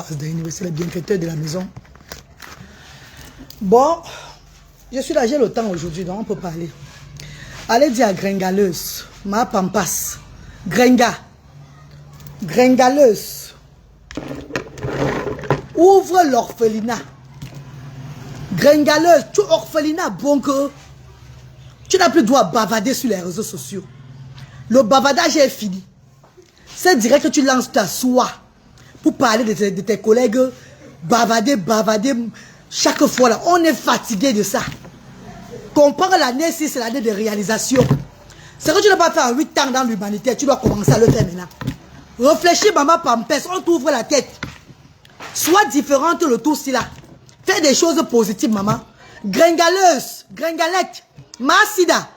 C'est le bienfaiteur de la maison. Bon, je suis là, j'ai le temps aujourd'hui, donc on peut parler. Allez dire à Gringaleuse, ma pampas, Gringaleuse, ouvre l'orphelinat. Gringaleuse, tu orphelinat, bon que tu n'as plus droit à bavader sur les réseaux sociaux. Le bavardage est fini. C'est direct que tu lances ta soie pour parler de tes collègues, bavader, chaque fois là. On est fatigué de ça. Comprends l'année 6, c'est l'année de réalisation. C'est que tu n'as pas fait en 8 ans dans l'humanité, tu dois commencer à le faire maintenant. Réfléchis, maman Pampès, on t'ouvre la tête. Sois différente le tout là. Fais des choses positives, maman. Gringaleuse, gringalette, Massida.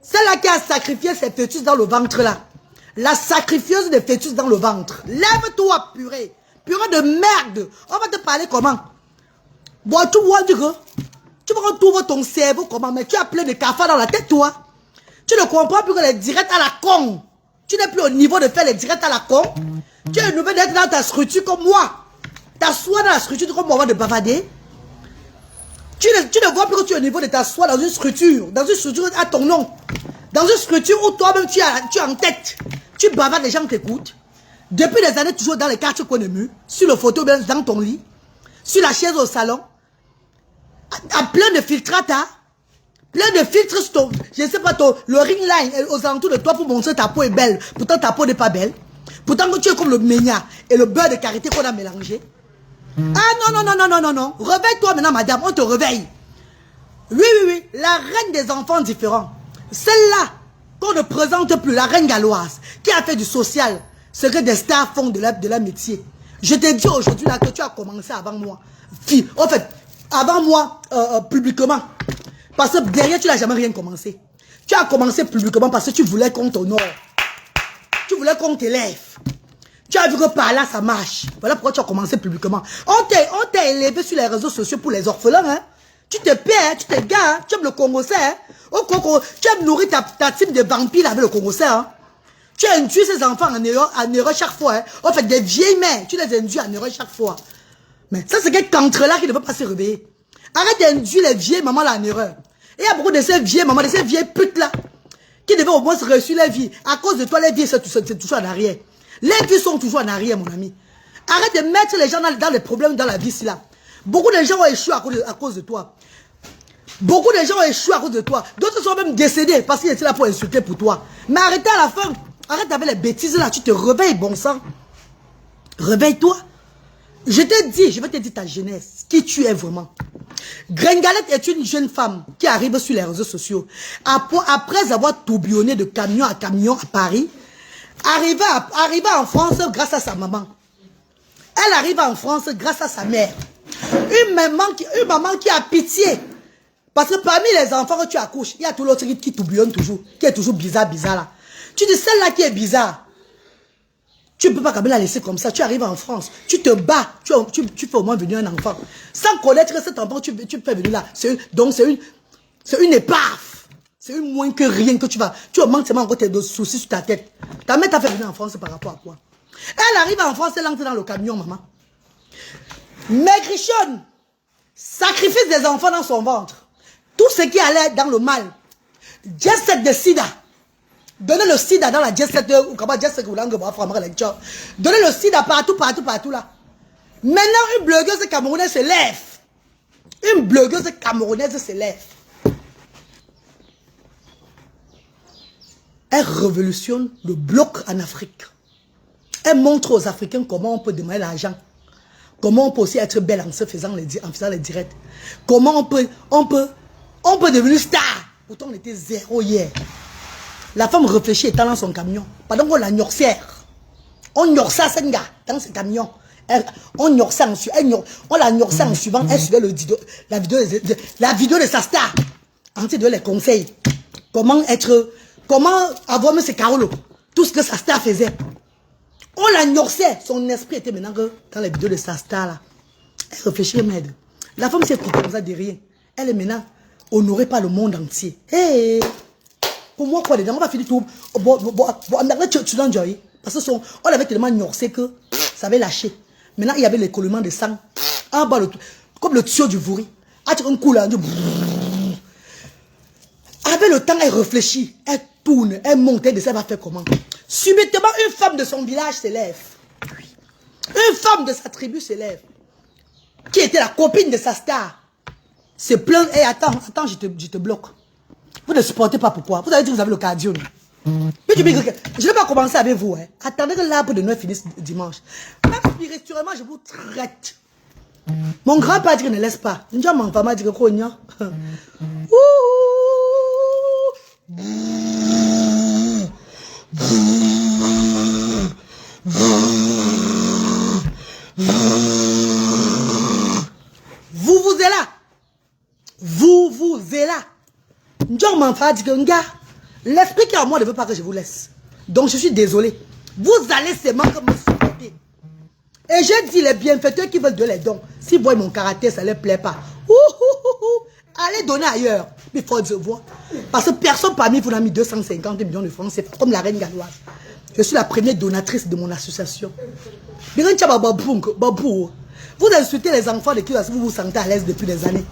Celle-là qui a sacrifié ses fœtus dans le ventre là. La sacrifieuse des fœtus dans le ventre. Lève-toi, purée. Purée de merde. On va te parler comment? Bon, tu vois, tu vas retrouver ton cerveau comment? Mais tu as plein de cafards dans la tête, toi. Tu ne comprends plus que les directs à la con. Tu n'es plus au niveau de faire les directs à la con. Tu es nouveau d'être dans ta structure comme moi. T'assois dans la structure comme moi de bavader. Tu ne vois plus que tu es au niveau de t'asseoir dans une structure à ton nom. Dans une structure où toi-même tu es en tête. Tu bavardes, les gens t'écoutent. Depuis des années, toujours dans les quartiers coin de mur, sur le photo, dans ton lit, sur la chaise au salon, à plein de filtrata, plein de filtres sur ton, je ne sais pas, le ring line aux alentours de toi pour montrer ta peau est belle. Pourtant, ta peau n'est pas belle. Pourtant, tu es comme le ménia et le beurre de karité qu'on a mélangé. Ah non. Réveille-toi maintenant, madame, on te réveille. Oui. La reine des enfants différents. Celle-là qu'on ne présente plus, la reine galloise, qui a fait du social, ce que des stars font de la métier. Je te dis aujourd'hui là que tu as commencé avant moi. En fait, avant moi, publiquement. Parce que derrière, tu n'as jamais rien commencé. Tu as commencé publiquement parce que tu voulais qu'on t'honore. Tu voulais qu'on t'élève. Tu as vu que par là, ça marche. Voilà pourquoi tu as commencé publiquement. On t'a élevé sur les réseaux sociaux pour les orphelins. Hein? Tu te paies, tu te gars, tu aimes le Congolais. Hein? Tu aimes nourrir ta team de vampires avec le Congolais. Hein? Tu induis ces enfants en erreur chaque fois. Hein? En fait, des vieilles mères, tu les induis en erreur chaque fois. Mais ça, c'est quelqu'un là qui ne veut pas se réveiller. Arrête d'induire les vieilles mamans là en erreur. Et il y a beaucoup de ces vieilles mamans, de ces vieilles putes là, qui devaient au moins se réussir la vie. À cause de toi, les vieilles, c'est toujours en arrière. Les vies sont toujours en arrière, mon ami. Arrête de mettre les gens dans les problèmes dans la vie, là. Beaucoup de gens ont échoué à cause de toi. Beaucoup de gens ont échoué à cause de toi. D'autres sont même décédés parce qu'ils étaient là pour insulter pour toi. Mais arrête à la fin. Arrête avec les bêtises là. Tu te réveilles, bon sang. Réveille-toi. Je te dis, je vais te dire ta jeunesse. Qui tu es vraiment. Gringalette est une jeune femme qui arrive sur les réseaux sociaux. Après avoir tourbillonné de camion à camion à Paris, arriva en France grâce à sa maman. Elle arrive en France grâce à sa mère. Une maman qui a pitié. Parce que parmi les enfants que tu accouches, il y a tout l'autre qui tourbillonne toujours. Qui est toujours bizarre là. Tu dis celle-là qui est bizarre. Tu ne peux pas quand même la laisser comme ça. Tu arrives en France. Tu te bats. Tu fais au moins venir un enfant. Sans connaître cet enfant, tu fais venir là. Donc c'est une épave. C'est une moins que rien que tu vas. Tu augmentes seulement encore tes soucis sur ta tête. Ta mère t'a fait venir en France par rapport à quoi? Elle arrive en France, elle entre dans le camion, maman. Maigrichonne. Sacrifice des enfants dans son ventre. Tout ce qui allait dans le mal. Jet set de sida. Donnez le sida dans la jet set de... Donnez le sida partout là. Maintenant, une blogueuse camerounaise se lève. Une blogueuse camerounaise se lève. Elle révolutionne le bloc en Afrique. Elle montre aux Africains comment on peut demander l'argent. Comment on peut aussi être belle en faisant les directs. Comment on peut devenir star. Pourtant, on était zéro hier. La femme réfléchit étant dans son camion. Pendant qu'on la gnorcière. On gnorça Senga dans ce camion. On gnorça en suivant. On la gnorça en suivant. Elle suivait la vidéo de sa star. Ensuite, de les conseils. Comment avoir mis ses carolos. Tout ce que sa star faisait. On la gnorçait. Son esprit était maintenant dans les vidéos de sa star là. Elle réfléchit, merde. La femme s'est coupée comme ça de rien. Elle est maintenant honorée par le monde entier. Hey! Pour moi, quoi, les gens, on va finir tout. Tu l'as enjoyé. Parce qu'on l'avait tellement gnorcé que ça avait lâché. Maintenant, il y avait l'écoulement de sang. En bas, comme le tuyau du vouri. Un coup là, avec le temps, elle réfléchit, elle tourne, elle monte, elle va faire comment? Subitement, une femme de son village s'élève. Une femme de sa tribu s'élève. Qui était la copine de sa star. Se plaint. Et attends, je te bloque. Vous ne supportez pas pourquoi? Vous avez dit que vous avez le cardio. Je ne vais pas commencer avec vous. Hein. Attendez que l'arbre de Noël finisse dimanche. Même spirituellement, je vous traite. Mon grand-père dit que ne laisse pas. Une fois, mon femme dit que quoi? Vous êtes là. Vous êtes là. John Manfa dit que gars, l'esprit qui est en moi ne veut pas que je vous laisse. Donc je suis désolé. Vous allez seulement me supporter. Et j'ai dit les bienfaiteurs qui veulent donner les dons. Si vous voyez mon caractère, ça ne leur plaît pas. Allez donner ailleurs. Il faut se voir. Parce que personne parmi vous n'a mis 250 millions de francs. C'est comme la reine galloise. Je suis la première donatrice de mon association. Vous insultez les enfants de qui vous vous sentez à l'aise depuis des années.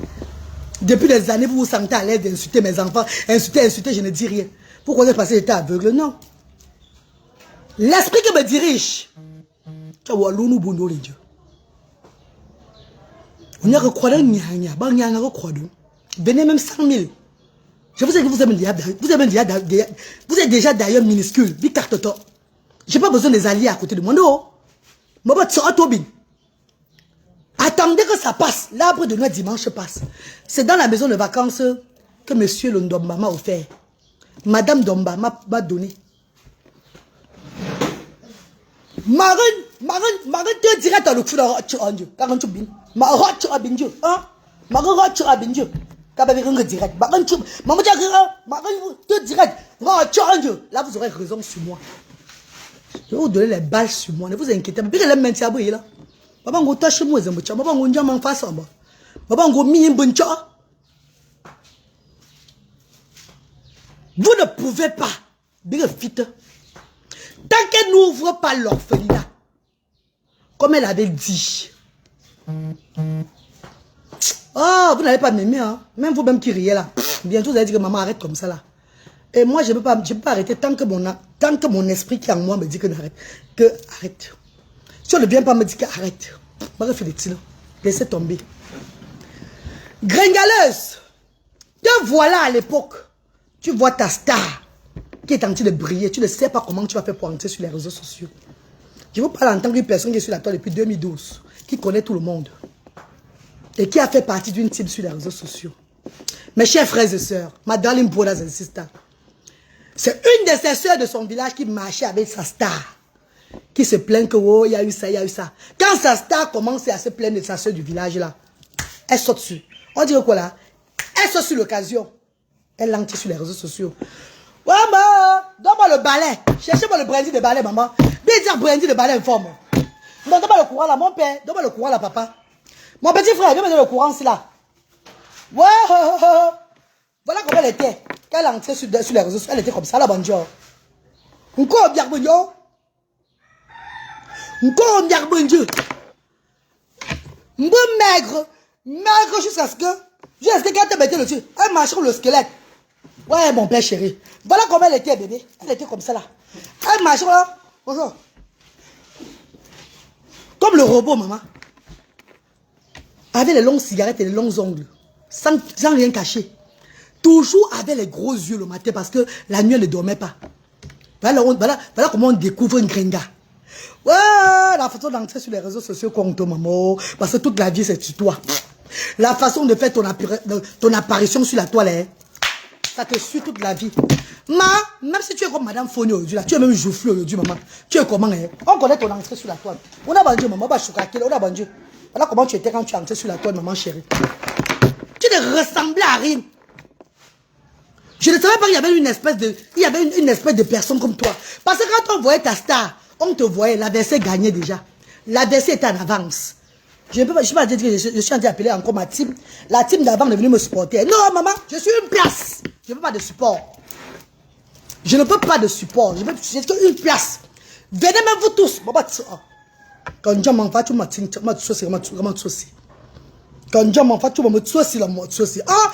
Depuis des années, vous vous sentez à l'aise d'insulter mes enfants. Insulter, je ne dis rien. Pourquoi vous passez l'état aveugle? Non. L'esprit qui me dirige. On y a recroisé. Venez même 100 000. Je vous ai dit que vous êtes déjà d'ailleurs minuscule. Je n'ai pas besoin des alliés à côté de moi. Non. Attendez que ça passe. L'arbre de Noël dimanche passe. C'est dans la maison de vacances que monsieur le Ndomba m'a offert. Madame Domba m'a donné. Marine, te dirait à le coup de roche en Dieu. Car on tubine. Ma roche à bindieu. Hein? Ma roche à bindieu. Car vous avez direct. Maman te dirait roche en Dieu. Là, vous aurez raison sur moi. Je vais vous donner les balles sur moi. Ne vous inquiétez pas. Puis elle aime à là. Maman go touche moi zembucha. Maman go njama en face en bas. Maman go mi mbuncha. Vous ne pouvez pas. Bien vite. Tant qu'elle n'ouvre pas l'orphelinat, comme elle avait dit. Oh, vous n'allez pas m'aimer, hein? Même vous-même qui riez là. Bientôt, vous allez dire que maman arrête comme ça là. Et moi, je ne peux pas arrêter tant que mon esprit qui est en moi me dit que n'arrête. Que arrête. Si on ne vient pas me dire qu'arrête. Laissez tomber. Gringaleuse. Te voilà à l'époque. Tu vois ta star qui est en train de briller. Tu ne sais pas comment tu vas faire pour entrer sur les réseaux sociaux. Je vous parle en tant qu'une personne qui est sur la toile depuis 2012. Qui connaît tout le monde. Et qui a fait partie d'une team sur les réseaux sociaux. Mes chers frères et sœurs. Ma darling brothers and sisters. C'est une de ses sœurs de son village qui marchait avec sa star. Qui se plaint que, oh, il y a eu ça, il y a eu ça. Quand sa star commence à se plaindre de sa sœur du village là, elle saute dessus. On dirait quoi là? Elle saute sur l'occasion. Elle lance sur les réseaux sociaux. Ouais, maman, donne-moi le balai. Cherchez-moi le brandy de balai, maman. Bien dire brandy de balai en forme. Non, donne-moi le courant là, mon père. Donne-moi le courant là, papa. Mon petit frère, viens me donner le courant, c'est là. Ouais, voilà comment elle était. Quand elle entrait sur les réseaux sociaux, elle était comme ça, la bonjour. Encore bien, bonjour. Encore bien, bonjour. Maigre jusqu'à ce que quand elle mettait le dessus, elle marchait sur le squelette. Ouais, mon père chéri. Voilà comment elle était, bébé. Elle était comme ça là. Elle marchait là. Bonjour. Comme le robot, maman. Avec les longues cigarettes et les longs ongles. Sans rien cacher. Toujours avec les gros yeux le matin parce que la nuit elle ne dormait pas. Voilà comment on découvre une gringa. Ouais, la façon d'entrer sur les réseaux sociaux compte, maman. Parce que toute la vie c'est sur toi. La façon de faire ton apparition sur la toile, hein, ça te suit toute la vie. Même si tu es comme Madame Fournier aujourd'hui, là, tu es même joufflu aujourd'hui, maman. Tu es comment, hein? On connaît ton entrée sur la toile. On a vendu, maman, on a vendu. Voilà comment tu étais quand tu es entré sur la toile, maman chérie. Tu ne ressemblais à rien. Je ne savais pas qu'il y avait une espèce de personne comme toi. Parce que quand on voyait ta star, on te voyait, l'adversaire gagnait déjà. L'adversaire était en avance. Je ne peux pas dire que je suis en train d'appeler encore ma team. La team d'avant est venue me supporter. Non, maman, je suis une place. Je ne veux pas de support. Je ne peux pas de support. Je veux qu'une place. Venez même vous tous. Quand je m'en fais, tu m'as saucé. Quand je m'en fais, tu m'as saucé. Ah!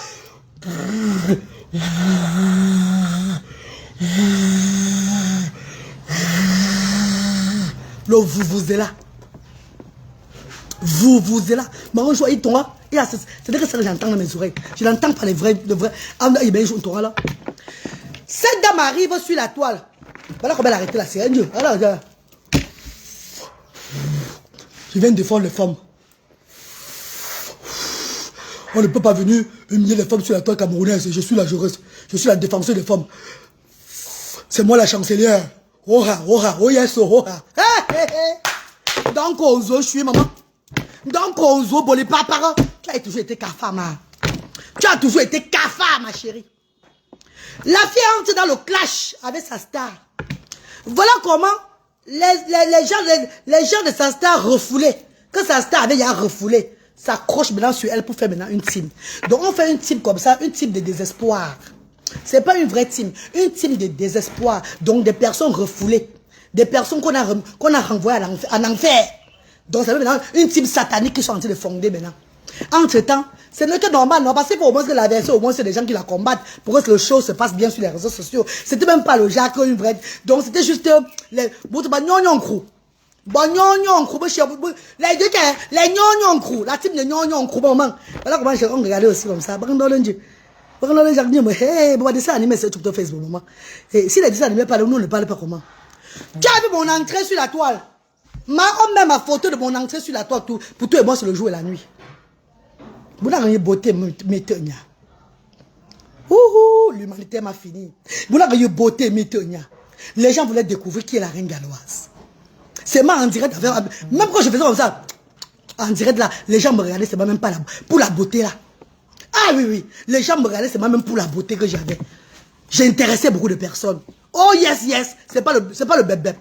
Le vous est là. Vous est là. Maman, je vois, il tombe. C'est que ça que j'entends dans mes oreilles. Je l'entends par les vrais. Ah, il ben, je tombe là. Cette dame arrive sur la toile. Voilà comment elle a arrêté la série. Alors, je viens de défendre les femmes. On ne peut pas venir humilier les femmes sur la toile camerounaise. Je suis la juriste. Je suis la défenseuse des femmes. C'est moi la chancelière. Oh yes, oh donc, je suis maman. Donc, bon, les papas. Tu as toujours été cafard, ma. Tu as toujours été cafard, ma chérie. La fille entre dans le clash avec sa star. Voilà comment les gens de sa star refoulés. Quand sa star avait refoulé, s'accroche maintenant sur elle pour faire maintenant une team. Donc on fait une team comme ça, une team de désespoir. C'est pas une vraie team, une team de désespoir. Donc des personnes refoulées, des personnes qu'on a renvoyées en enfer. Donc ça veut maintenant une team satanique qui sont en train de fonder maintenant. Entre-temps, ce n'est que normal, non? Parce qu'il faut au moins que la version, au moins c'est des gens qui la combattent pour que le show se passe bien sur les réseaux sociaux. C'était même pas le Jacques, une vraie. Donc c'était juste les gnognon crew. Les gnognon crew, la team de gnognon crew, voilà comment on regardait aussi comme ça. Hey, bon, dessin animé, c'est tout sur Facebook, maman. Et si les dessins animés parlent, nous ne parlons pas comment. Tu as vu mon entrée sur la toile? On met ma photo de mon entrée sur la toile pour toi et moi, c'est le jour et la nuit. Vous n'avez beauté, métenia. L'humanité m'a fini. Vous n'avez beauté, métenia. Les gens voulaient découvrir qui est la reine galloise. C'est moi en direct. Même quand je faisais comme ça, en direct là, les gens me regardaient, c'est même pas pour la beauté là. Ah oui, les gens me regardaient, c'est même pour la beauté que j'avais. J'ai intéressé beaucoup de personnes. Oh yes, c'est pas le bébé.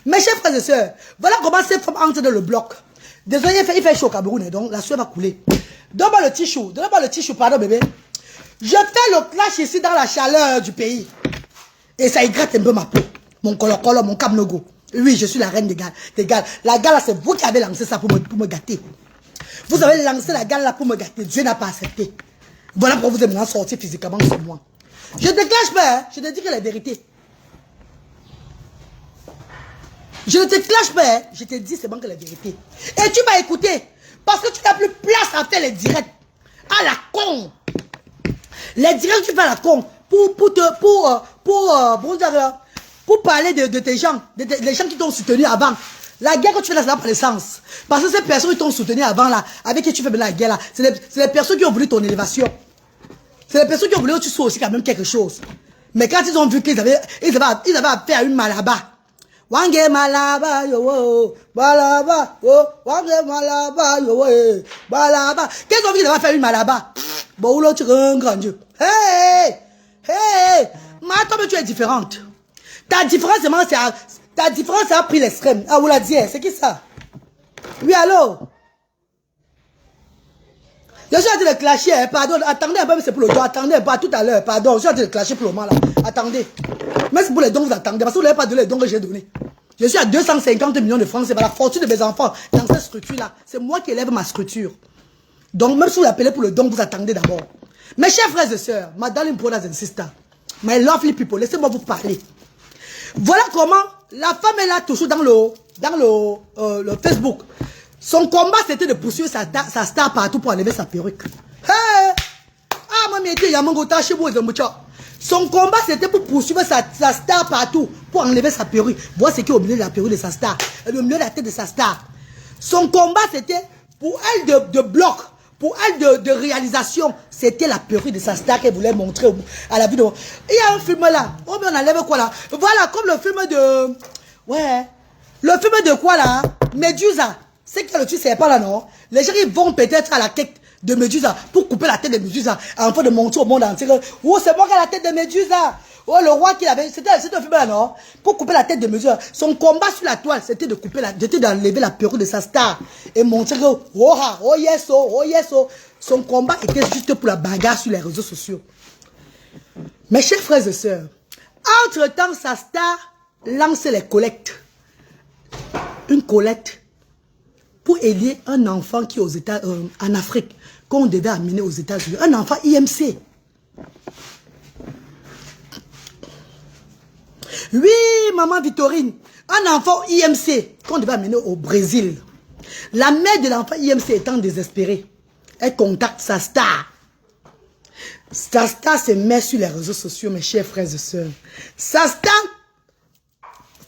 Mes chers frères et sœurs, voilà comment ces femmes entrent dans le bloc. Désolé, il fait chaud au Cameroun, donc la sueur va couler. Donne-moi le tissu, pardon bébé. Je fais le clash ici dans la chaleur du pays. Et ça hydrate un peu ma peau. Mon colo, mon camnogo. Oui, je suis la reine des gars. La gale, c'est vous qui avez lancé ça pour me gâter. Vous avez lancé la gale là pour me gâter. Dieu n'a pas accepté. Voilà pourquoi vous êtes maintenant sorti physiquement sur moi. Je ne te clash pas, hein. Je te dis que la vérité. Je ne te clash pas, hein. Je te dis seulement que la vérité. Et tu m'as écouté. Parce que tu n'as plus place à faire les directs. À la con. Les directs, tu fais à la con. Pour parler de tes gens. Les gens qui t'ont soutenu avant. La guerre que tu fais là, ça n'a pas de sens. Parce que ces personnes qui t'ont soutenu avant là, avec qui tu fais la guerre là, c'est les personnes qui ont voulu ton élévation. C'est les personnes qui ont voulu que tu sois aussi quand même quelque chose. Mais quand ils ont vu qu'ils avaient affaire à une malaba. Wange malaba yo balaba wange malaba yo balaba. Qu'est-ce qu'on dit d'avoir fait une malaba? Bon là tu es un grand Dieu. Hey, mais toi tu es différente. Ta différence a pris l'extrême. Ah vous l'a dit, c'est qui ça? Oui allô? Je suis en train de clasher, pardon, attendez un peu, c'est pour le dos, attendez un peu, tout à l'heure, pardon, je suis en train de clasher pour le moment là, attendez. Mais c'est pour les dons, vous attendez, parce que vous n'avez pas donné les dons que j'ai donnés. Je suis à 250 millions de francs, c'est la fortune de mes enfants dans cette structure-là. C'est moi qui élève ma structure. Donc même si vous appelez pour le don, vous attendez d'abord. Mes chers frères et sœurs, my darling brothers and sisters, my lovely people, laissez-moi vous parler. Voilà comment la femme est là toujours dans le Facebook. Son combat, c'était de poursuivre sa star partout pour enlever sa perruque. Hey! Ah, maman, il y a mon gota chez vous, son combat, c'était pour poursuivre sa star partout pour enlever sa perruque. Voilà ce qui est au milieu de la perruque de sa star. Au milieu de la tête de sa star. Son combat, c'était pour elle de bloc. Pour elle de réalisation. C'était la perruque de sa star qu'elle voulait montrer à la vidéo. Il y a un film là. Oh, mais on enlève quoi là? Voilà, comme le film de... Ouais. Le film de quoi là? Médusa. C'est que le truc, c'est pas là, non? Les gens, ils vont peut-être à la tête de Médusa pour couper la tête de Médusa afin de montrer au monde entier. Oh, c'est moi qui ai la tête de Médusa. Oh, le roi qui avait. C'était un film là, non? Pour couper la tête de Médusa. Son combat sur la toile, c'était de couper c'était d'enlever la perruque de sa star et montrer que, oh yes, oh yes, oh. Son combat était juste pour la bagarre sur les réseaux sociaux. Mes chers frères et sœurs, entre-temps, sa star lançait les collectes. Une collecte pour aider un enfant qui est aux États, en Afrique, qu'on devait amener aux États-Unis. Un enfant IMC. Oui, maman Victorine. Un enfant IMC qu'on devait amener au Brésil. La mère de l'enfant IMC étant désespérée, elle contacte sa star. Sa star se met sur les réseaux sociaux, mes chers frères et sœurs. Sa star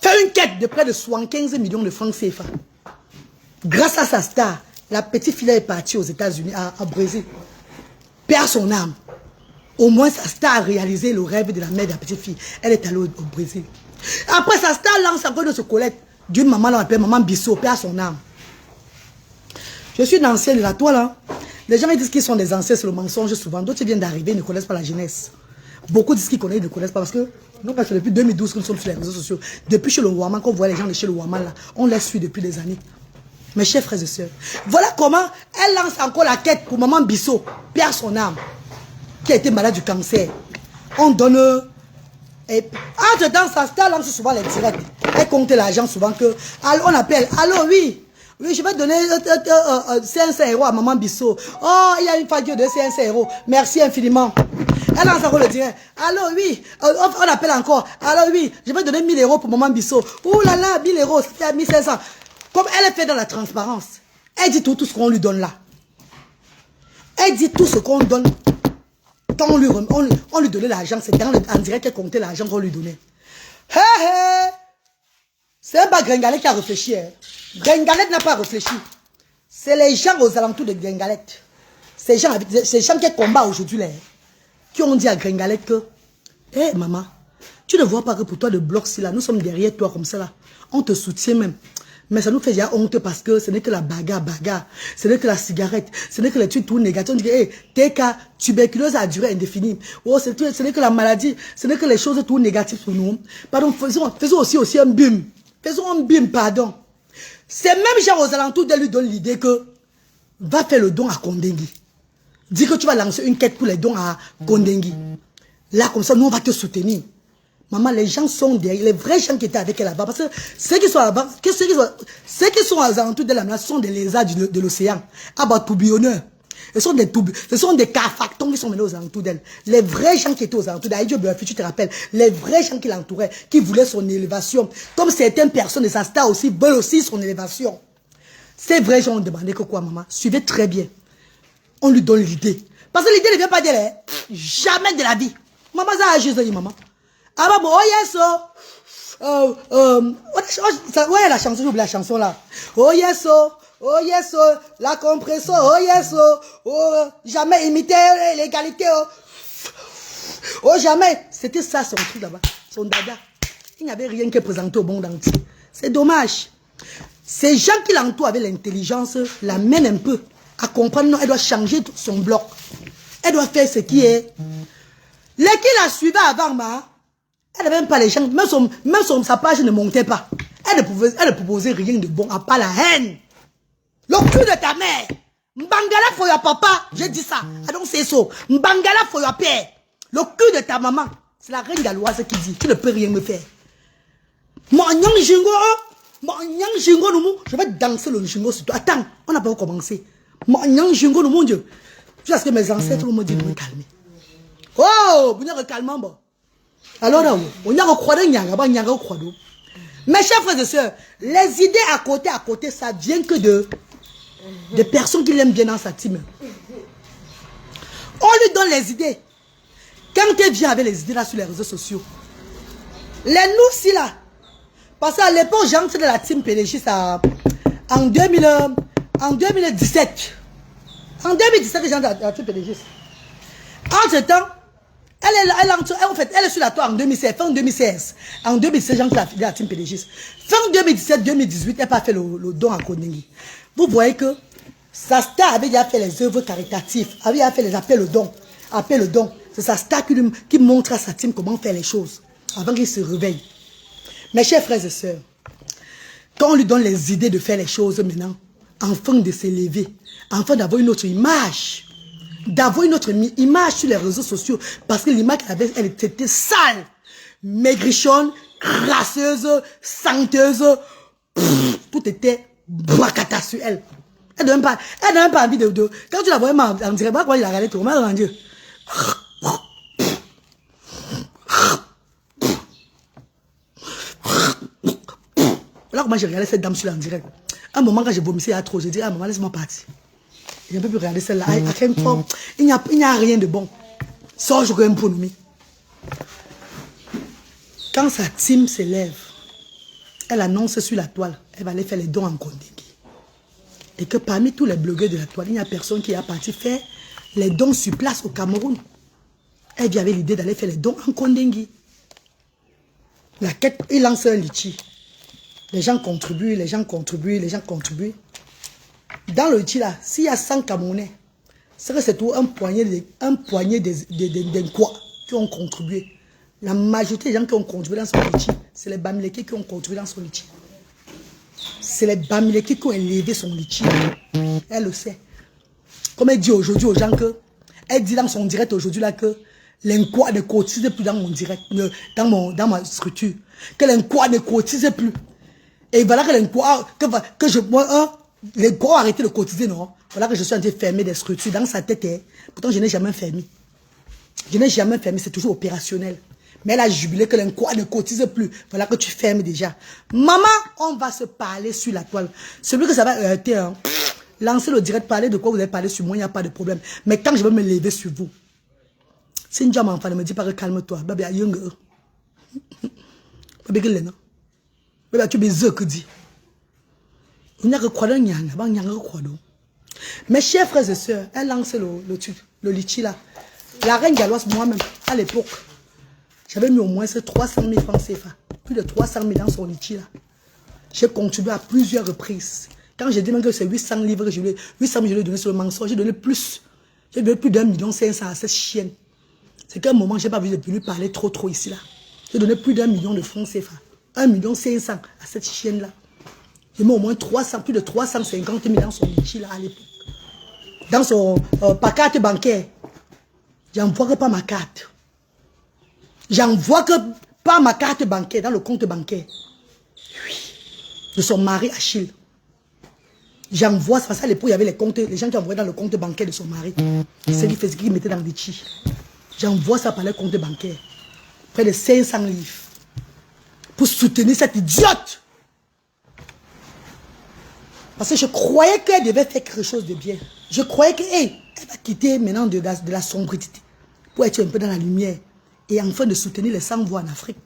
fait une quête de près de 75 millions de francs CFA. Grâce à sa star, la petite fille est partie aux États-Unis, à Brésil. Perd son âme. Au moins, sa star a réalisé le rêve de la mère de la petite fille. Elle est allée au Brésil. Après, sa star lance encore de se collecte d'une maman, on l'appelle maman Bissot, perd son âme. Je suis une ancienne de la toile. Hein. Les gens disent qu'ils sont des anciens, c'est le mensonge souvent. D'autres viennent d'arriver, ils ne connaissent pas la jeunesse. Beaucoup disent qu'ils connaissent, ils ne connaissent pas parce que nous, parce que depuis 2012 que nous sommes sur les réseaux sociaux, depuis chez le Ouaman, quand on voit les gens de chez le Ouaman, là, on les suit depuis des années. Mes chers frères et sœurs, voilà comment elle lance encore la quête pour maman Bissot, perd son âme, qui a été malade du cancer. On donne... Et entre-temps, sa star lance souvent les directs. Elle compte l'argent souvent que... On appelle, allô, oui. Oui, je vais donner 500 € à maman Bissot. Oh, il y a une facture de 500 €. Merci infiniment. Elle lance encore le direct. Allô, oui. On appelle encore. Allô, oui. Je vais donner 1000 € pour maman Bissot. Ouh là là, 1000 €, c'était à 1500. Comme elle est faite dans la transparence. Elle dit tout ce qu'on lui donne là. Elle dit tout ce qu'on donne. Quand on lui donnait l'argent, c'est en direct qu'elle comptait l'argent qu'on lui donnait. Hé hé! C'est pas Gringalette qui a réfléchi. Hein. Gringalette n'a pas réfléchi. C'est les gens aux alentours de Gringalette. Ces gens qui combattent aujourd'hui, qui ont dit à Gringalette que, hé maman, tu ne vois pas que pour toi le bloc, si là, nous sommes derrière toi comme ça là. On te soutient même. Mais ça nous fait déjà honte parce que ce n'est que la bagarre. Ce n'est que la cigarette. Ce n'est que les trucs tout négatifs. On dit, hey, tes cas, tuberculose a duré indéfinie. Oh, ce n'est que la maladie. Ce n'est que les choses tout négatives pour nous. Pardon, faisons aussi un bim. Faisons un bim, pardon. Ces mêmes gens aux alentours de lui donnent l'idée que va faire le don à Kondengui. Dis que tu vas lancer une quête pour les dons à Kondengui. Là, comme ça, nous, on va te soutenir. Maman, les gens sont derrière, les vrais gens qui étaient avec elle là-bas. Parce que ceux qui sont là-bas, ceux qui sont aux alentours de la mer, sont des lézards de l'océan. Ah bah, tourbillonneurs. Ce sont des cafactons qui sont menés aux alentours d'elle. Les vrais gens qui étaient aux alentours d'elle, tu te rappelles, les vrais gens qui l'entouraient, qui voulaient son élévation. Comme certaines personnes de sa star aussi veulent aussi son élévation. Ces vrais gens ont demandé que quoi, maman? Suivez très bien. On lui donne l'idée. Parce que l'idée ne vient pas d'elle. Jamais de la vie. Maman, ça a juste dit, maman. Ah bah bon, oh yes, ouais, la chanson, j'oublie la chanson là. Oh yes, la compression, oh yes, jamais imiter l'égalité, oh jamais. C'était ça son truc là-bas, son dada. Il n'y avait rien qui présentait au monde entier. C'est dommage. Ces gens qui l'entourent avec l'intelligence l'amènent un peu à comprendre, non, elle doit changer son bloc. Elle doit faire ce qui est. Les qui la suivaient avant, elle n'avait même pas les gens, même sa page ne montait pas. Elle ne proposait rien de bon, à part la haine. Le cul de ta mère. Mbangala for your papa. J'ai dit ça. I don't say so. Mbangala for your père. Le cul de ta maman. C'est la reine galloise qui dit, tu ne peux rien me faire. Je vais danser le jingo sur toi. Attends, on n'a pas commencé. Mon Dieu. Jusqu'à ce que mes ancêtres me disent de me calmer. Oh, vous n'avez calmement, bon. Alors là, on a recroisé mes chers frères et sœurs, les idées à côté, ça vient que de personnes qui l'aiment bien dans sa team. On lui donne les idées. Quand elle vient avec les idées là sur les réseaux sociaux, les nous si là, parce qu'à l'époque, j'ai entré dans la team PDG en 2017. En 2017, j'ai entré dans la team PDG. Entre temps, elle est sur la toile en 2016, fin 2016. En 2016, j'ai entré dans la team PDG. Fin 2017-2018, elle n'a pas fait le don à Kondengui. Vous voyez que sa star avait déjà fait les œuvres caritatives, avait déjà fait les appels au don. C'est sa star qui montre à sa team comment faire les choses avant qu'il se réveille. Mes chers frères et sœurs, quand on lui donne les idées de faire les choses maintenant, afin de s'élever, afin d'avoir une autre image, sur les réseaux sociaux, parce que l'image qu'elle avait, elle était sale, maigrichonne, grasseuse, senteuse, tout était Bouakata sur elle. Elle n'a même pas envie de... Quand tu la vois en direct, pourquoi il a regardé tout, comment elle a rendu? Là, comment j'ai regardé cette dame sur en direct. À un moment, quand je vomissais, il y a trop, je dis, ah, maman, laisse-moi partir. Je ne peux plus regarder celle-là. Il n'y a rien de bon. Sors, je regarde un peu nous. Quand sa team s'élève, elle annonce sur la toile, elle va aller faire les dons en Kondéki. Et que parmi tous les blogueurs de la toile, il n'y a personne qui est parti faire les dons sur place au Cameroun. Elle avait l'idée d'aller faire les dons en Kondéki. La quête, il lance un litchi. Les gens contribuent, les gens contribuent, les gens contribuent. Dans le litchi là, s'il y a 100 Camerounais, c'est tout un poignet d'Inquois qui ont contribué. La majorité des gens qui ont contribué dans son litchi, c'est les Bamileke qui ont contribué dans son litchi. C'est les Bamileke qui ont élevé son litchi. Elle le sait. Comme elle dit aujourd'hui aux gens que, elle dit dans son direct aujourd'hui là que l'Inquois ne cotise plus dans mon direct, dans ma structure. Que l'Inquois ne cotise plus. Et voilà que l'Inquois, l'Inquois a arrêté de cotiser, non? Voilà que je suis en train de fermer des structures dans sa tête. Hein. Pourtant, je n'ai jamais fermé. Je n'ai jamais fermé, c'est toujours opérationnel. Mais elle a jubilé que l'Inquois ne cotise plus. Voilà que tu fermes déjà. Maman, on va se parler sur la toile. Celui que ça va heurter, hein, lancez le direct, parler de quoi vous allez parler sur moi, il n'y a pas de problème. Mais quand je vais me lever sur vous, si une femme ne me dit pas que calme-toi, baby, young. Baby, quel est non? Baby, tu es que dit. Il n'y a que quoi de nyanga, il n'y a que quoi de. Mes chers frères et sœurs, elle lance le litchi là. La reine galloise, moi-même, à l'époque, j'avais mis au moins 300 000 francs CFA. Plus de 300 000 dans son litchi là. J'ai contribué à plusieurs reprises. Quand j'ai dit même que c'est 800 livres que je lui ai donné sur le mensonge, j'ai donné plus. J'ai donné plus d'1,5 million à cette chienne. C'est qu'à un moment, je n'ai pas vu de lui parler trop ici là. J'ai donné plus d'1 million de francs CFA. 1,5 million à cette chienne là. J'ai mis au moins plus de 350 000 dans son litchi là à l'époque. Dans son carte bancaire. J'envoie que pas ma carte. J'envoie que pas ma carte bancaire dans le compte bancaire. Oui. De son mari Achille. J'envoie ça. À l'époque, il y avait les gens qui envoyaient dans le compte bancaire de son mari. C'est lui qui mettait dans le litchi. J'envoie ça par le compte bancaire. Près de 500 livres. Pour soutenir cette idiote. Parce que je croyais qu'elle devait faire quelque chose de bien. Je croyais qu'elle va quitter maintenant de la sombreté pour être un peu dans la lumière et enfin de soutenir les sans-voix en Afrique.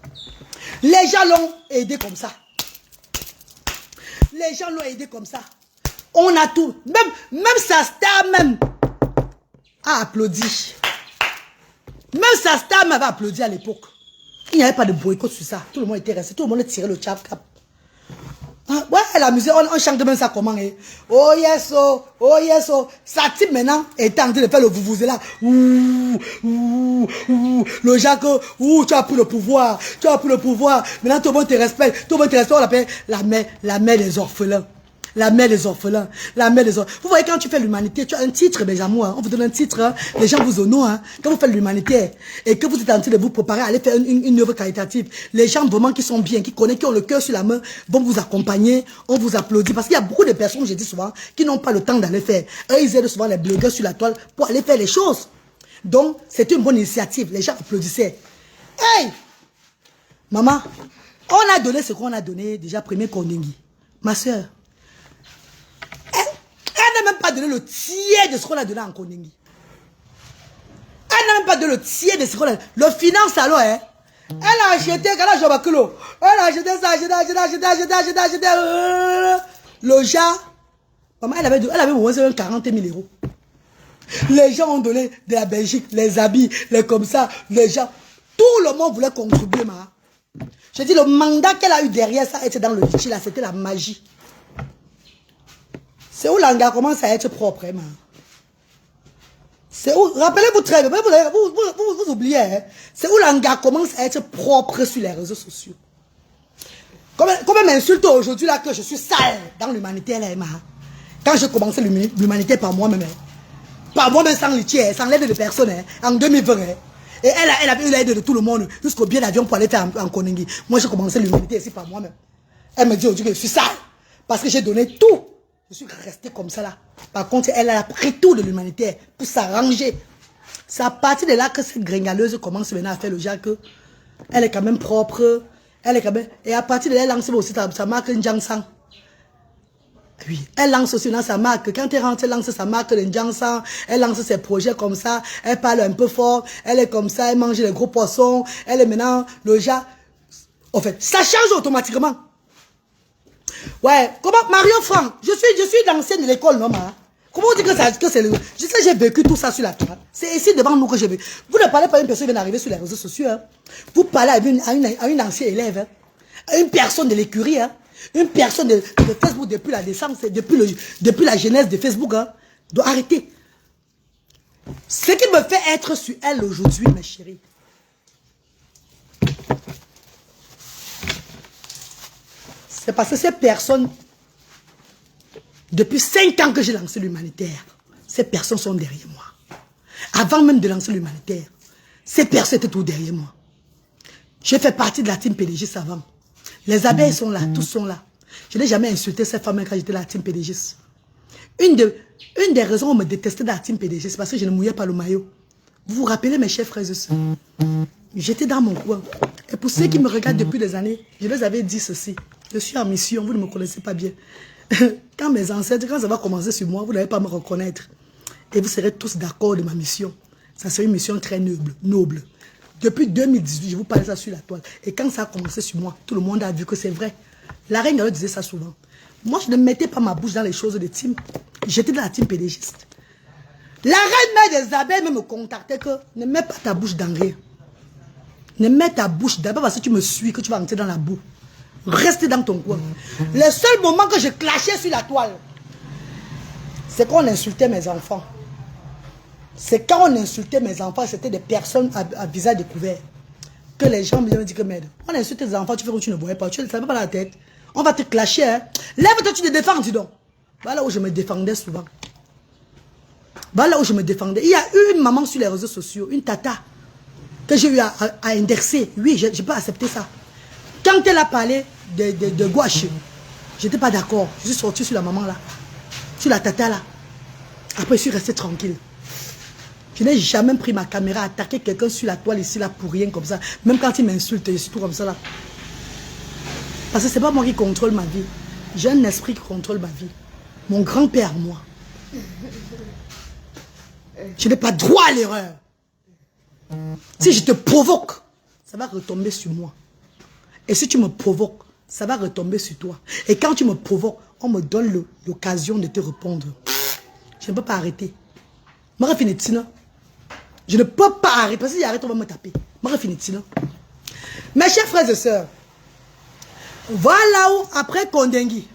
Les gens l'ont aidé comme ça. Les gens l'ont aidé comme ça. On a tout. Même sa star même a applaudi. Même sa star m'avait applaudi à l'époque. Il n'y avait pas de boycott sur ça. Tout le monde était resté. Tout le monde tirait le chap cap. Ouais, la musique, on chante même ça comment hein? Oh yes, oh yes, oh. Sa type maintenant est en train de faire le vous là. Le Jacques, tu as pris le pouvoir. Tu as pris le pouvoir. Maintenant tout le monde te respecte. Tout le monde te respecte. On l'appelle la mère des orphelins. La mère des orphelins. La mère des orphelins. Vous voyez, quand tu fais l'humanité, tu as un titre, mes amours. Hein. On vous donne un titre. Hein. Les gens vous honorent. Hein. Quand vous faites l'humanité et que vous êtes en train de vous préparer à aller faire une œuvre qualitative, les gens vraiment qui sont bien, qui connaissent, qui ont le cœur sur la main, vont vous accompagner. On vous applaudit. Parce qu'il y a beaucoup de personnes, je dis souvent, qui n'ont pas le temps d'aller faire. Eux, ils aident souvent les blogueurs sur la toile pour aller faire les choses. Donc, c'est une bonne initiative. Les gens applaudissaient. Hey! Maman, on a donné ce qu'on a donné déjà premier Kondéki. Ma soeur. Elle n'a même pas donné le tiers de ce qu'on a donné en Kondéki. Elle n'a même pas donné le tiers de ce qu'on a donné. Le finance alors, hein. Elle a acheté, elle a acheté ça, le genre. Maman, elle avait au moins 40 000 euros. Les gens ont donné de la Belgique, les habits, les comme ça, les gens. Tout le monde voulait contribuer, ma. Je dis, le mandat qu'elle a eu derrière ça, était dans le litchi, là, c'était la magie. C'est où l'anga commence à être propre, hein, c'est où, rappelez-vous très bien, vous oubliez, hein, c'est où l'anga commence à être propre sur les réseaux sociaux. Comme elle m'insulte aujourd'hui là que je suis sale dans l'humanité, là, quand je commençais l'humanité par moi-même, sans litier, sans l'aide de personne, hein, en 2020, hein, et elle avait eu l'aide de tout le monde jusqu'au billet d'avion pour aller faire en Kondéki. Moi, j'ai commencé l'humanité ici par moi-même. Elle me dit aujourd'hui que je suis sale. Parce que j'ai donné tout. Je suis resté comme ça là. Par contre, elle a pris tout de l'humanitaire pour s'arranger. C'est à partir de là que cette gringaleuse commence maintenant à faire le genre que elle est quand même propre. Elle est quand même... Et à partir de là, elle lance aussi sa marque Njangsang. Oui, elle lance aussi dans sa marque. Quand elle rentre, elle lance sa marque de Njangsang. Elle lance ses projets comme ça. Elle parle un peu fort. Elle est comme ça. Elle mange les gros poissons. Elle est maintenant le genre... En fait, ça change automatiquement. Ouais, comment Mario Franck, je suis l'ancienne de l'école, non, ma? Comment on dit que c'est le... Je sais, j'ai vécu tout ça sur la toile. C'est ici devant nous que j'ai vécu. Vous ne parlez pas à une personne qui vient d'arriver sur les réseaux sociaux. Hein. Vous parlez à une ancienne élève. Hein. À une personne de l'écurie. Hein. Une personne de Facebook depuis la naissance, depuis la genèse de Facebook. Hein. Doit arrêter. Ce qui me fait être sur elle aujourd'hui, mes chéris. C'est parce que ces personnes, depuis 5 ans que j'ai lancé l'humanitaire, ces personnes sont derrière moi. Avant même de lancer l'humanitaire, ces personnes étaient tout derrière moi. J'ai fait partie de la team PDGIS avant. Les abeilles sont là, tous sont là. Je n'ai jamais insulté ces femmes quand j'étais dans la team PDGIS. Une des raisons où on me détestait dans la team PDGIS, c'est parce que je ne mouillais pas le maillot. Vous vous rappelez mes chers frères et sœurs? J'étais dans mon coin. Et pour ceux qui me regardent depuis des années, je les avais dit ceci. Je suis en mission, vous ne me connaissez pas bien. Quand mes ancêtres, quand ça va commencer sur moi, vous n'allez pas me reconnaître. Et vous serez tous d'accord de ma mission. Ça serait une mission très noble. Depuis 2018, je vous parlais ça sur la toile. Et quand ça a commencé sur moi, tout le monde a vu que c'est vrai. La reine disait ça souvent. Moi, je ne mettais pas ma bouche dans les choses de team. J'étais dans la team pédégiste. La reine mère des abeilles me contactait que ne mets pas ta bouche dans rien. Ne mets ta bouche d'abord parce que tu me suis, que tu vas rentrer dans la boue. Reste dans ton coin. Le seul moment que je clashais sur la toile, c'est quand on insultait mes enfants. C'est quand on insultait mes enfants, c'était des personnes à visage découvert. Que les gens me disent que merde, on insulte tes enfants, tu fais comme tu ne voyais pas, tu ne savais pas la tête. On va te clasher. Hein. Lève-toi, tu te défends, dis donc. Voilà où je me défendais souvent. Voilà où je me défendais. Il y a eu une maman sur les réseaux sociaux, une tata, que j'ai eu à indexer. Oui, je peux accepter ça. Quand elle a parlé de gouache, je n'étais pas d'accord. Je suis sorti sur la maman là, sur la tata là. Après, je suis resté tranquille. Je n'ai jamais pris ma caméra, attaquer quelqu'un sur la toile ici là pour rien comme ça. Même quand il m'insulte, je suis tout comme ça là. Parce que ce n'est pas moi qui contrôle ma vie. J'ai un esprit qui contrôle ma vie. Mon grand-père, moi. Je n'ai pas droit à l'erreur. Si je te provoque, ça va retomber sur moi. Et si tu me provoques, ça va retomber sur toi. Et quand tu me provoques, on me donne l'occasion de te répondre. Je ne peux pas arrêter. Je ne peux pas arrêter. Parce que si j'arrête, on va me taper. Mes chers frères et sœurs, voilà où, après Kondengui,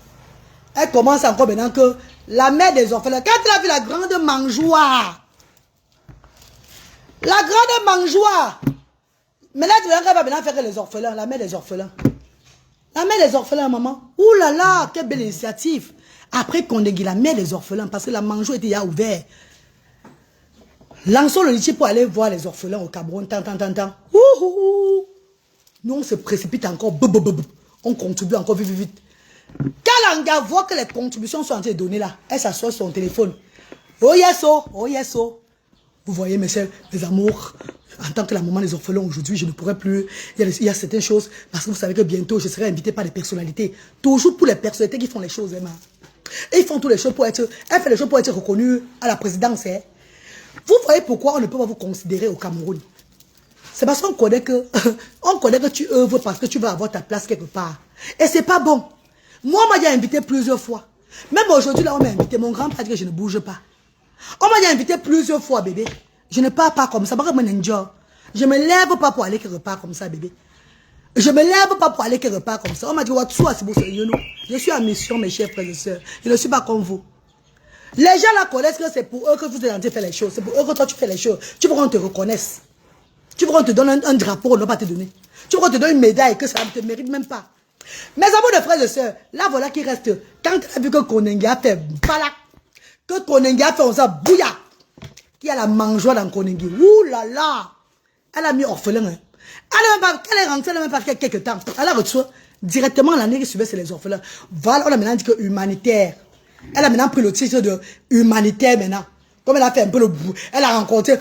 elle commence encore maintenant que la mère des orphelins, quand elle a vu la grande mangeoire, maintenant tu vas maintenant faire les orphelins, la mère des orphelins. La mère des orphelins, maman. Ouh là là, quelle belle initiative. Après Kondengui, la mère des orphelins, parce que la mangeoire était déjà ouverte. Lançons le litchi pour aller voir les orphelins au Cameroun. Nous, on se précipite encore. On contribue encore vite, vite. Quand l'anga voit que les contributions sont en train de donner là, elle s'assoit sur son téléphone. Oh yes, oh, oh yes, oh. Vous voyez, mes chers, mes amours, en tant que la maman des orphelins aujourd'hui, je ne pourrais plus. Il y a certaines choses, parce que vous savez que bientôt, je serai invité par des personnalités. Toujours pour les personnalités qui font les choses, Emma. Et ils font toutes les choses pour être. Elle fait les choses pour être reconnue à la présidence. Hein. Vous voyez pourquoi on ne peut pas vous considérer au Cameroun. C'est parce qu'on connaît que tu œuvres parce que tu vas avoir ta place quelque part. Et c'est pas bon. Moi, on m'a déjà invité plusieurs fois. Même aujourd'hui, là, on m'a invité. Mon grand-père dit que je ne bouge pas. On m'a déjà invité plusieurs fois, bébé. Je ne pars pas comme ça. Je me lève pas pour aller quelque part comme ça, bébé. Je me lève pas pour aller quelque part comme ça. On m'a dit, je suis en mission, mes chers frères et sœurs. Je ne suis pas comme vous. Les gens là connaissent que c'est pour eux que vous êtes en train de faire les choses. C'est pour eux que toi tu fais les choses. Tu veux qu'on te reconnaisse. Tu veux qu'on te donne un drapeau, on ne va pas te donner. Tu veux qu'on te donne une médaille que ça ne te mérite même pas. Mes amours de frères et sœurs, là voilà qui reste. Quand tu as vu que Kondengui a fait balak, que Kondengui a fait on ça bouilla, qui a la mangeoire dans Kondengui. Ouh là là, elle a mis orphelin. Hein. Elle est rentrée, elle a même pas fait quelques temps. Elle a reçu. Directement, l'année qui suivait, c'est les orphelins. Voilà, on a maintenant dit que humanitaire. Elle a maintenant pris le titre de humanitaire maintenant. Comme elle a fait un peu le bout. Elle a rencontré.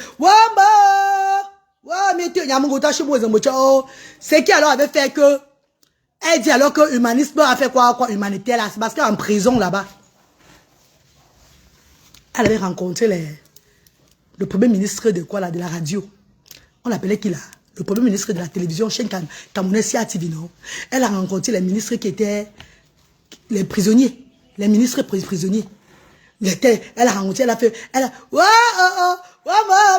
C'est qui alors avait fait que. Elle dit alors que humanisme a fait quoi humanitaire là. C'est parce qu'elle est en prison là-bas. Elle avait rencontré le premier ministre de quoi là, de la radio. On l'appelait qui là? Le premier ministre de la télévision, chaîne Camerounais TV, non? Elle a rencontré les ministres qui étaient les prisonniers. Les ministres prisonniers. Elle a rencontré, elle a fait, elle a,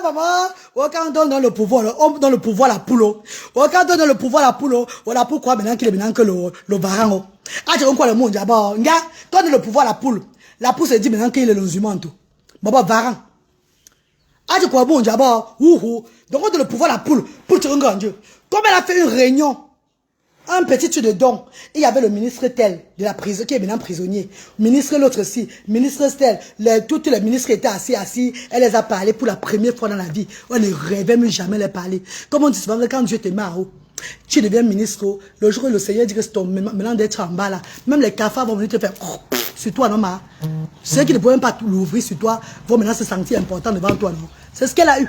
maman, quand on donne dans le pouvoir, on donne le pouvoir à la poule. Quand on donne le pouvoir à la poule, voilà pourquoi maintenant qu'il est maintenant que le varan. Ah, tu vois quoi le monde, d'abord, quand on donne le pouvoir à la poule se dit maintenant qu'il est le humain, tout. Baba varan. Ah, tu crois bon, d'abord, donc on donne le pouvoir à la poule, pour te rendre Dieu. Comme elle a fait une réunion, un petit truc de don, il y avait le ministre tel de la prison, qui est maintenant prisonnier, ministre l'autre aussi, ministre tel, tous les ministres étaient assis, elle les a parlé pour la première fois dans la vie. On ne rêvait même jamais les parler. Comme on dit souvent, quand Dieu te met en haut, tu deviens ministre, le jour où le Seigneur dit que c'est ton maintenant d'être en bas là, même les cafards vont venir te faire sur toi, non, ma. Ceux qui ne pouvaient même pas l'ouvrir sur toi vont maintenant se sentir important devant toi, non. C'est ce qu'elle a eu.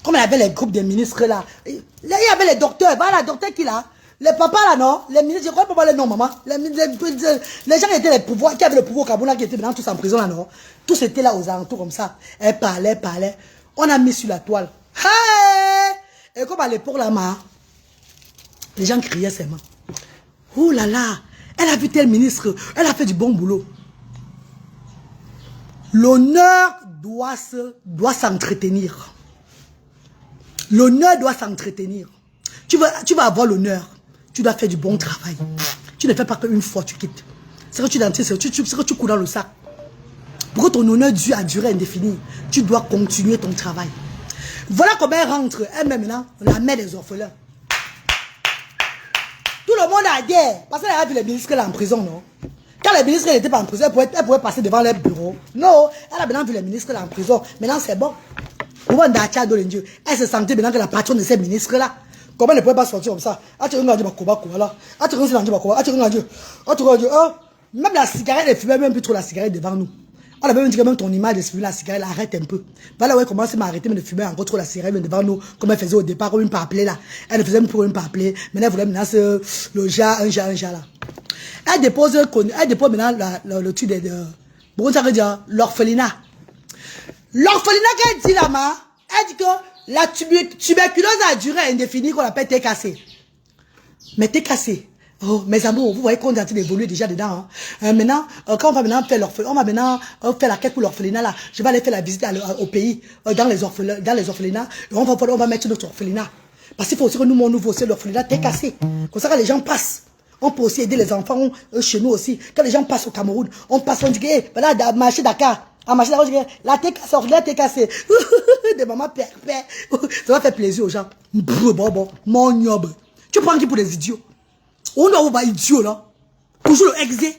Comme elle avait les groupes des ministres là, il y avait les docteurs, voilà, le docteur qui là, les papas là, non, les ministres, je crois pas les noms, maman, les gens qui étaient les pouvoirs, qui avaient le pouvoir au Cameroun, qui étaient maintenant tous en prison là, non, tous étaient là aux alentours comme ça, elle parlait, on a mis sur la toile, hey! Et comme à l'époque là, les gens criaient seulement, oh là là, elle a vu tel ministre, elle a fait du bon boulot. L'honneur doit s'entretenir. L'honneur doit s'entretenir. Tu vas avoir l'honneur. Tu dois faire du bon travail. Tu ne fais pas qu'une fois tu quittes. C'est que tu cours dans le sac. Pour que ton honneur dure à durée indéfinie, tu dois continuer ton travail. Voilà comment elle rentre. Elle-même maintenant, la mère des orphelins. Tout le monde a dit. Parce qu'elle a vu les ministres là en prison, non? Quand les ministres n'étaient pas en prison, elle pouvait passer devant leur bureau. Non, elle a maintenant vu les ministres là en prison. Maintenant c'est bon. Elle se sentait maintenant que la patronne de ces ministres-là. Comment elle ne pouvait pas sortir comme ça? Même la cigarette, elle fumait même plus trop la cigarette devant nous. On avait même dit que même ton image de fumer la cigarette, elle arrête un peu. Voilà où elle commence à m'arrêter de fumer encore trop la cigarette devant nous, comme elle faisait au départ, comme une pas appeler là. Elle ne faisait même plus une pas appeler. Maintenant, elle voulait menacer le jar, un jar là. Elle dépose maintenant le truc de l'orphelinat. L'orphelinat qu'elle dit là-bas, elle dit que la tuberculose a duré indéfinie qu'on appelle TKC. Mais TKC, oh, mes amours, vous voyez qu'on est en train d'évoluer déjà dedans. Hein. Maintenant, quand on va maintenant faire l'orphelinat, on va maintenant faire la quête pour l'orphelinat là. Je vais aller faire la visite au pays, dans les orphelinats, et on va mettre notre orphelinat. Parce qu'il faut aussi que nous, on ouvre aussi l'orphelinat TKC. Comme ça, quand les gens passent, on peut aussi aider les enfants chez nous aussi. Quand les gens passent au Cameroun, on passe, on dit que, voilà, marché Dakar. À marché Dakar, on dit que la TKC, la TKC. Des mamans père. Ça va faire plaisir aux gens. Bon, mon noble. Tu prends qui pour des idiots? On doit voir idiot là. Toujours le exé.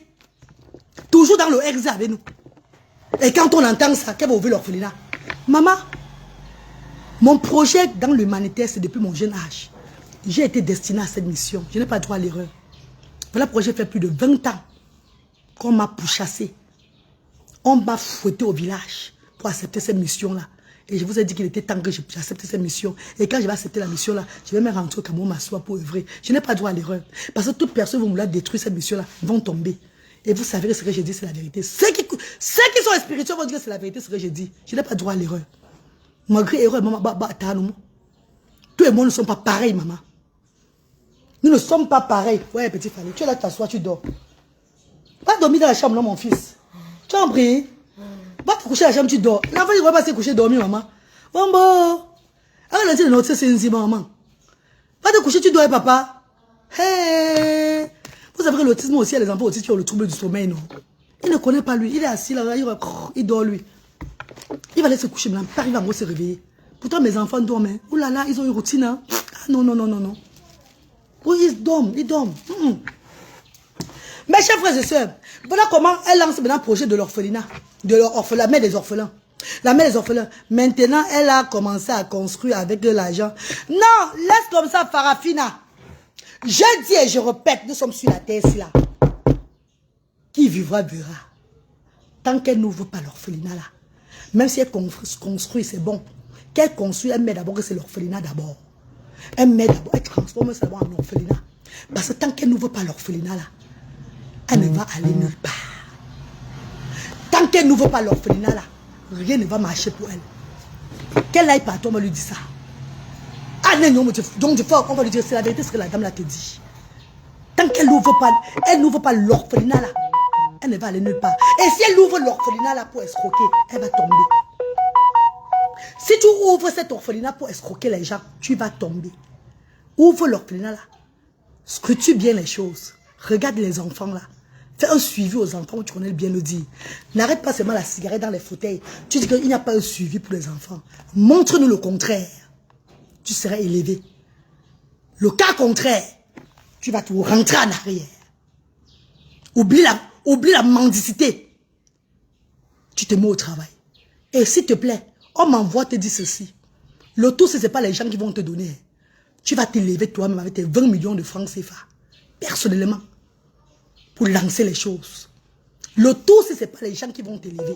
Toujours dans le exé avec nous. Et quand on entend ça, qu'elle va ouvrir l'orphelinat. Maman, mon projet dans l'humanitaire, c'est depuis mon jeune âge. J'ai été destiné à cette mission. Je n'ai pas droit à l'erreur. Voilà pourquoi j'ai fait plus de 20 ans qu'on m'a pourchassé. On m'a fouetté au village pour accepter cette mission-là. Et je vous ai dit qu'il était temps que j'accepte cette mission. Et quand je vais accepter la mission-là, je vais me rentrer au Cameroun m'asseoir pour œuvrer. Je n'ai pas droit à l'erreur. Parce que toute personne qui va vouloir détruire cette mission-là vont tomber. Et vous savez que ce que je dis, c'est la vérité. Ceux qui sont spirituels vont dire que c'est la vérité, ce que je dis. Je n'ai pas droit à l'erreur. Malgré l'erreur, maman, tous et moi ne sommes pas pareils, maman. Nous ne sommes pas pareils. Ouais, petit Fanny, tu es là, tu t'assois, tu dors. Va dormir dans la chambre, non, mon fils. Tu en prie. Va te coucher à la chambre, tu dors. L'enfant, il ne va pas se coucher, dormir, maman. Bon. Arrête de noter, c'est une maman. Va te coucher, tu dors, papa. Hey. Vous savez que l'autisme aussi, il y a les enfants autistes qui ont le trouble du sommeil, non? Il ne connaît pas lui. Il est assis là, il dort, lui. Il va aller se coucher maintenant. Il va se réveiller. Pourtant, mes enfants dorment. Ouh là là, ils ont une routine. Hein? Ah, non. Oui, ils dorment. Mes chers frères et sœurs, voilà comment elle lance maintenant le projet de l'orphelinat. La mère des orphelins. La mère des orphelins. Maintenant, elle a commencé à construire avec de l'argent. Non, laisse comme ça, Farafina. Je dis et je répète, nous sommes sur la terre ici là. Qui vivra, verra. Tant qu'elle n'ouvre pas l'orphelinat là. Même si elle construit, c'est bon. Qu'elle construit, elle met d'abord que c'est l'orphelinat d'abord. Elle met d'abord, elle transforme ça d'abord en orphelinat. Parce que tant qu'elle n'ouvre pas l'orphelinat là, elle ne va aller nulle part. Tant qu'elle n'ouvre pas l'orphelinat là, rien ne va marcher pour elle. Qu'elle aille partout, on va lui dire ça. Ah non, donc on va lui dire, c'est la vérité ce que la dame là te dit. Tant qu'elle n'ouvre pas l'orphelinat là, elle ne va aller nulle part. Et si elle ouvre l'orphelinat là pour escroquer, elle va tomber. Si tu ouvres cet orphelinat pour escroquer les gens, tu vas tomber. Ouvre l'orphelinat là. Scrutine bien les choses. Regarde les enfants là. Fais un suivi aux enfants où tu connais bien le dire. N'arrête pas seulement la cigarette dans les fauteuils. Tu dis qu'il n'y a pas un suivi pour les enfants. Montre-nous le contraire. Tu seras élevé. Le cas contraire, tu vas te rentrer en arrière. Oublie la mendicité. Tu te mets au travail. Et s'il te plaît, on m'envoie te dire ceci. Le tout, ce n'est pas les gens qui vont te donner. Tu vas t'élever toi-même avec tes 20 millions de francs CFA. Personnellement. Pour lancer les choses. Le tout, ce n'est pas les gens qui vont t'élever.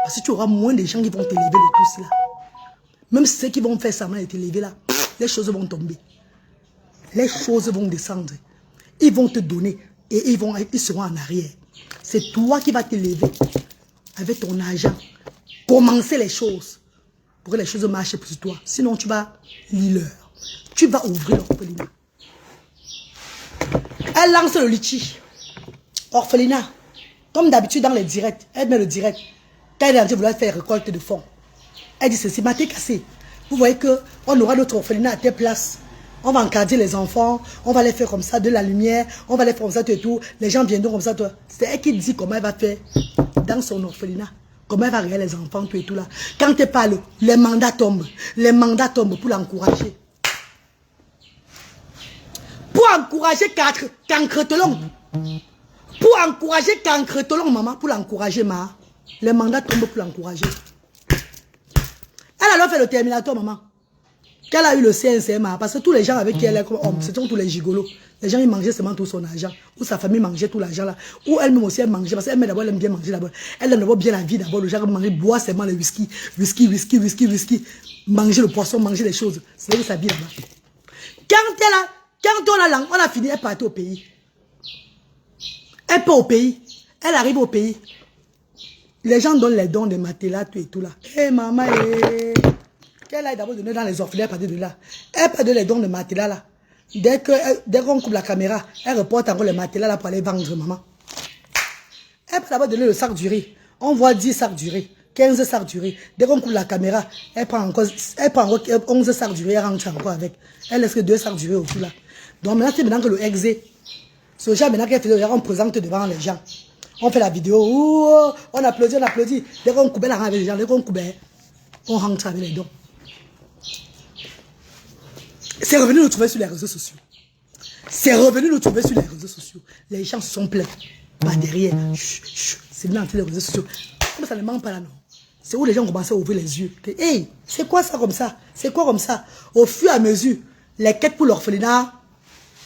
Parce que tu auras moins de gens qui vont t'élever le tout cela. Même ceux qui vont faire semblant de t'élever là, les choses vont tomber. Les choses vont descendre. Ils vont te donner et ils seront en arrière. C'est toi qui vas t'élever avec ton argent. Commencer les choses pour que les choses marchent pour toi. Sinon, tu vas lire. Tu vas ouvrir l'orphelinat. Elle lance le litchi. Orphelinat. Comme d'habitude dans les directs. Elle met le direct. Quand elle est en train de vouloir faire récolte de fonds. Elle dit ceci, maté cassé. Vous voyez qu'on aura notre orphelinat à telle place. On va encadrer les enfants. On va les faire comme ça, de la lumière. On va les faire comme ça, tout et tout. Les gens viendront comme ça. C'est elle qui dit comment elle va faire dans son orphelinat. Comment elle va regarder les enfants, tout et tout là. Quand elle parle, les mandats tombent. Les mandats tombent pour l'encourager. Pour encourager Cancretelon. Pour encourager Cancretelon, maman. Pour l'encourager, ma. Les mandats tombent pour l'encourager. Elle a alors fait le terminateur, maman. Qu'elle a eu le CNCMA. Parce que tous les gens avec qui elle est comme homme, ce sont tous les gigolos. Les gens, ils mangeaient seulement tout son argent. Ou sa famille mangeait tout l'argent là. Ou elle-même aussi, elle mangeait. Parce qu'elle d'abord, elle aime bien manger d'abord. Elle aime d'abord bien la vie d'abord. Le genre manger, boire seulement le whisky. Whisky. Manger le poisson, manger les choses. C'est sa vie là-bas. Quand on a fini, elle partait au pays. Elle part au pays. Elle arrive au pays. Les gens donnent les dons de matelas, tout et tout là. Hé maman, qu'elle aille d'abord donner dans les orphelins à partir de là. Elle peut donner les dons de matelas là. Dès qu'on coupe la caméra, elle reporte encore les matelas là pour aller vendre maman. Elle peut d'abord donner le sac du riz. On voit 10 sacs du riz, 15 sacs du riz. Dès qu'on coupe la caméra, elle prend encore 11 sacs du riz, elle rentre encore avec. Elle laisse que 2 sacs du riz au-dessus là. Donc maintenant, c'est maintenant que le exé. Ce genre maintenant qu'elle fait, on présente devant les gens. On fait la vidéo, on applaudit. Dès qu'on coupait la rang avec les gens, dès qu'on coupait, on rentre avec les dons. C'est revenu nous trouver sur les réseaux sociaux. Les gens se sont plaints. Pas derrière. C'est venu entrer les réseaux sociaux. Comme ça ne manque pas là, non. C'est où les gens commençaient à ouvrir les yeux. Hey, c'est quoi ça comme ça? C'est quoi comme ça? Au fur et à mesure, les quêtes pour l'orphelinat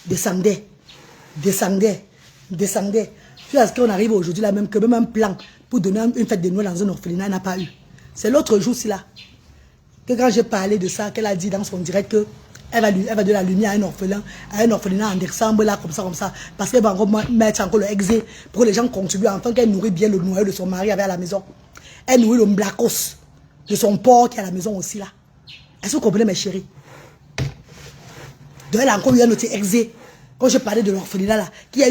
descendaient. Jusqu'à ce qu'on arrive aujourd'hui là même que même un plan pour donner une fête de Noël dans un orphelinat n'a pas eu. C'est l'autre jour-ci là que quand j'ai parlé de ça, qu'elle a dit dans son direct que elle va donner la lumière à un orphelinat en décembre là comme ça. Parce qu'elle va encore mettre encore le exé pour que les gens contribuent afin qu'elle nourrit bien le noyau de son mari avec à la maison. Elle nourrit le mblacos de son porc qui est à la maison aussi là. Est-ce que vous comprenez mes chéris? Donc elle a encore eu un autre exé. Quand je parlais de l'orphelinat là, qu'il y a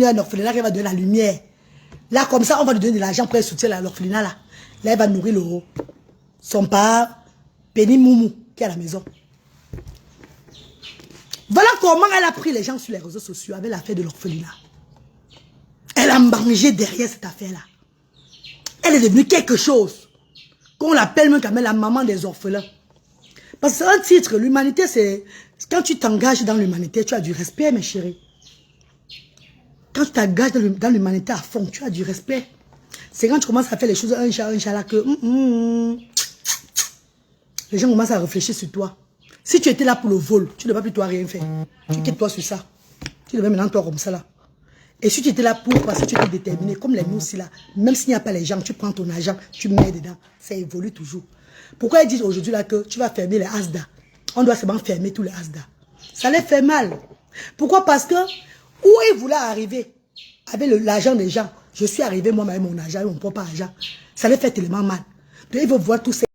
un orphelinat qui va donner la lumière. Là, comme ça, on va lui donner de l'argent pour soutenir l'orphelinat là. Là, elle va nourrir son père, Penny Moumou, qui est à la maison. Voilà comment elle a pris les gens sur les réseaux sociaux avec l'affaire de l'orphelinat. Elle a mangé derrière cette affaire là. Elle est devenue quelque chose. Qu'on l'appelle même quand même la maman des orphelins. Parce que c'est un titre, l'humanité c'est... Quand tu t'engages dans l'humanité, tu as du respect, mes chéris. Quand tu t'engages dans l'humanité à fond, tu as du respect. C'est quand tu commences à faire les choses un chat là que... les gens commencent à réfléchir sur toi. Si tu étais là pour le vol, tu ne vas plus toi rien faire. Tu quittes toi sur ça. Tu devais maintenant toi comme ça là. Et si tu étais là pour, parce que tu étais déterminé, comme les nous aussi là, même s'il n'y a pas les gens, tu prends ton argent, tu mets dedans, ça évolue toujours. Pourquoi ils disent aujourd'hui là que tu vas fermer les Asda? On doit seulement fermer tous les Asda. Ça les fait mal. Pourquoi? Parce que où ils voulaient arriver avec l'argent des gens, je suis arrivé moi-même mon argent, mon propre argent. Ça les fait tellement mal. Donc ils veulent voir tous ces